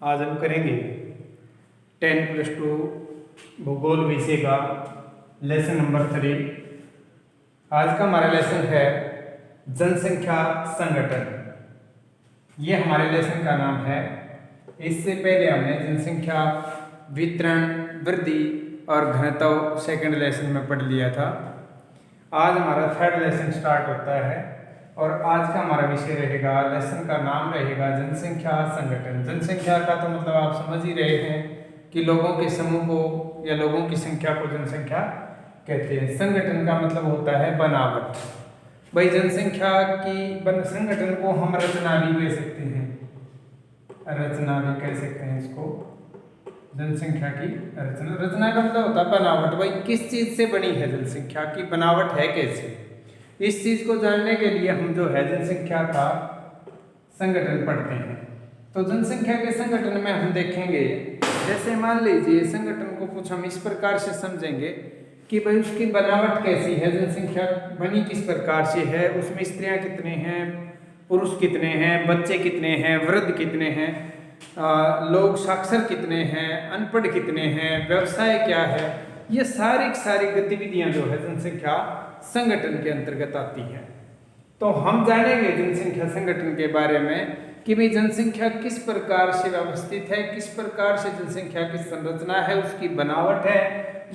आज हम करेंगे 10+2 भूगोल विषय का लेसन नंबर 3। आज का हमारा लेसन है जनसंख्या संगठन। ये हमारे लेसन का नाम है। इससे पहले हमने जनसंख्या वितरण, वृद्धि और घनत्व सेकंड लेसन में पढ़ लिया था। आज हमारा थर्ड लेसन स्टार्ट होता है और आज का हमारा विषय रहेगा, लेसन का नाम रहेगा जनसंख्या संगठन। जनसंख्या का तो मतलब आप समझ ही रहे हैं कि लोगों के समूह को या लोगों की संख्या को जनसंख्या कहते हैं। संगठन का मतलब होता है बनावट। भाई जनसंख्या की संगठन को हम रचना भी कह सकते हैं, रचना भी कह सकते हैं इसको। जनसंख्या की रचना, रचना का मतलब होता है बनावट। भाई किस चीज से बनी है जनसंख्या की बनावट है कैसे, इस चीज को जानने के लिए हम जो है जनसंख्या का संगठन पढ़ते हैं। तो जनसंख्या के संगठन में हम देखेंगे, जैसे मान लीजिए संगठन को कुछ हम इस प्रकार से समझेंगे कि भाई उसकी बनावट कैसी है, जनसंख्या बनी किस प्रकार से है, उसमें स्त्रियां कितने हैं, पुरुष कितने हैं, बच्चे कितने हैं, वृद्ध कितने हैं, लोग साक्षर कितने हैं, अनपढ़ कितने हैं, व्यवसाय क्या है। ये सारी गतिविधियां जो है जनसंख्या संगठन के अंतर्गत आती है। तो हम जानेंगे जनसंख्या संगठन के बारे में कि भाई जनसंख्या किस प्रकार से व्यवस्थित है, किस प्रकार से जनसंख्या की संरचना है, उसकी बनावट है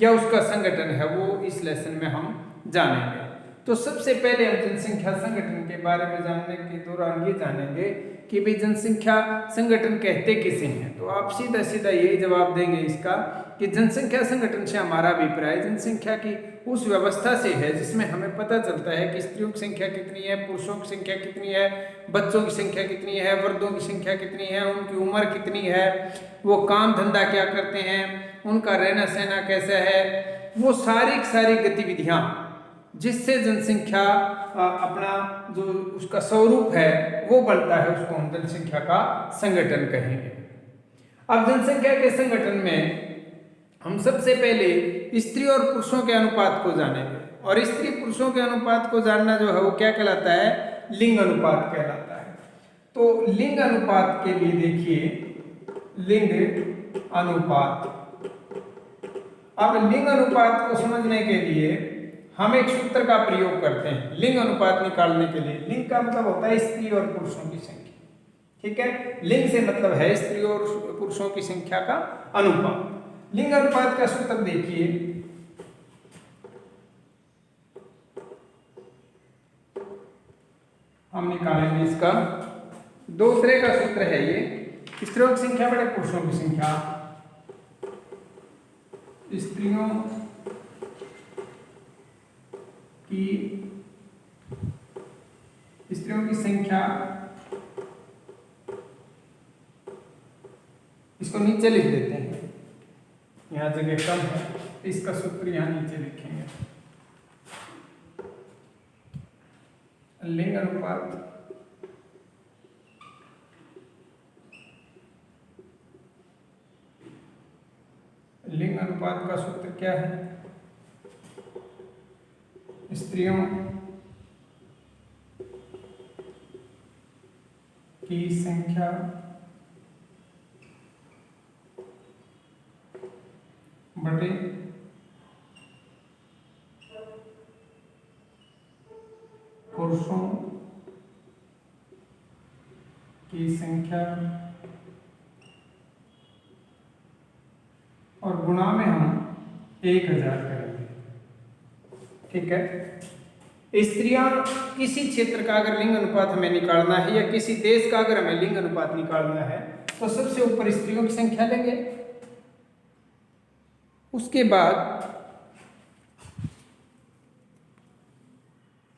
या उसका संगठन है, वो इस लेसन में हम जानेंगे। तो सबसे पहले हम जनसंख्या संगठन के बारे में जानने के दौरान ये जानेंगे कि भाई जनसंख्या संगठन कहते किसे हैं। तो आप सीधा यही जवाब देंगे इसका कि जनसंख्या संगठन से हमारा अभिप्राय जनसंख्या की उस व्यवस्था से है जिसमें हमें पता चलता है कि स्त्रियों की संख्या कितनी है, पुरुषों की संख्या कितनी है, बच्चों की संख्या कितनी है, वृद्धों की संख्या कितनी है, उनकी उम्र कितनी है, वो काम धंधा क्या करते हैं, उनका रहना सहना कैसा है, वो सारी गतिविधियां जिससे जनसंख्या अपना जो उसका स्वरूप है वो बनता है, उसको हम जनसंख्या का संगठन कहेंगे। अब जनसंख्या के संगठन में हम सबसे पहले स्त्री और पुरुषों के अनुपात को जानेंगे, और स्त्री पुरुषों के अनुपात को जानना जो है वो क्या कहलाता है, लिंग अनुपात कहलाता है। तो लिंग अनुपात के लिए देखिए लिंग अनुपात। अब लिंग अनुपात को समझने के लिए हम एक सूत्र का प्रयोग करते हैं लिंग अनुपात निकालने के लिए। लिंग का मतलब होता है स्त्री और पुरुषों की संख्या, ठीक है। लिंग से मतलब है स्त्री और पुरुषों की संख्या का अनुपात। लिंग अनुपात का सूत्र देखिए, हम निकालेंगे इसका। दूसरे का सूत्र है ये, स्त्रियों की संख्या बड़े पुरुषों की संख्या, स्त्रियों की संख्या, इसको नीचे लिख देते हैं, यहाँ जगह कम है, इसका सूत्र यहाँ नीचे लिखेंगे। लिंग अनुपात का सूत्र क्या है, स्त्रियों की संख्या बटे पुरुषों की संख्या और गुणा में हम 1000 करेंगे, ठीक है। स्त्रियां किसी क्षेत्र का अगर लिंग अनुपात हमें निकालना है या किसी देश का अगर हमें लिंग अनुपात निकालना है तो सबसे ऊपर स्त्रियों की संख्या लेंगे, उसके बाद